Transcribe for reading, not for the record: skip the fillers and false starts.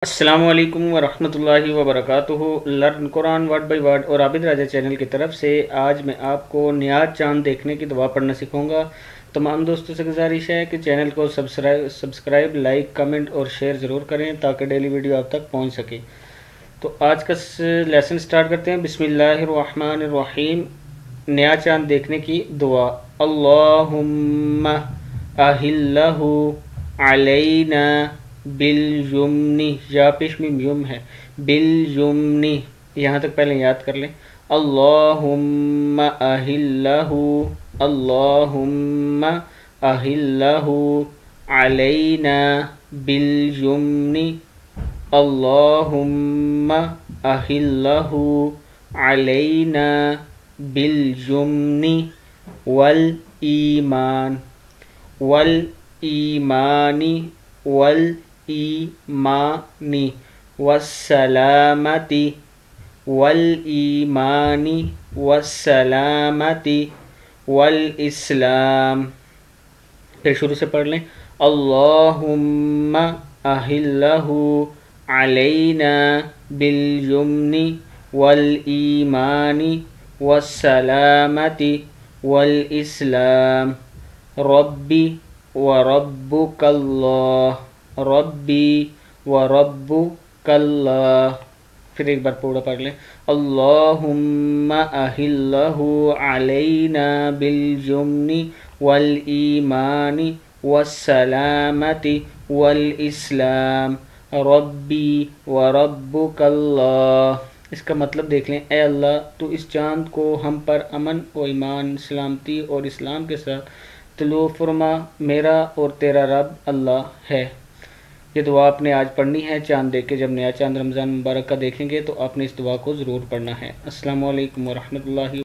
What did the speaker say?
अस्सलामु अलैकुम वरहमतुल्लाहि वबरकातुहू। Learn Quran word by word और आबिद राजा चैनल की तरफ से आज मैं आपको नया चांद देखने की दुआ पढ़ना सिखाऊंगा। तमाम दोस्तों से गुजारिश है कि चैनल को सब्सक्राइब लाइक कमेंट और शेयर ज़रूर करें ताकि डेली वीडियो आप तक पहुंच सके। तो आज का लेसन स्टार्ट करते हैं। बिस्मिल्लाहिर्रहमानिर्रहीम। नया चांद देखने की दुआ। अल्लाहुम्मा अहिल्लहु अलैना बिल युमनी, या पेश में युम है, बिल युमनी, यहाँ तक पहले याद कर लें। अल्लाहुम्मा अहिल्लहु, अल्लाहुम्मा अहिल्लहु अलैना बिल युमनी, अल्लाहुम्मा अहिल्लहु अलैना बिल युमनी वल ईमान, वल ईमानी, वल ईमानी वस्सलामती, वल ईमानी वस्सलामती वल इस्लाम। फिर शुरू से पढ़ लें। अल्लाहुम्मा अहिल्लहु अलैना बिल युमनी वल ईमानी वस्सलामती वल इस्लाम। रब्बी व रब्बुकल्लाह, रब्बी व रब्बुकल्लाह। फिर एक बार पूरा पढ़ लें। अल्लाहुम्मा अहिल्लहु अलैना बिल युमनी वल ईमानी वस्सलामती वल इस्लाम। रब्बी व रब्बुकल्लाह। इसका मतलब देख लें। ए अल्लाह, तू इस चाँद को हम पर अमन व ईमान, सलामती और इस्लाम के साथ तुलू फरमा। मेरा और तेरा रब अल्लाह है। ये दुआ आपने आज पढ़नी है। चाँद देख के जब नया चाँद रमज़ान मुबारक का देखेंगे तो आपने इस दुआ को ज़रूर पढ़ना है। अस्सलामु अलैकुम वरहमतुल्लाहि।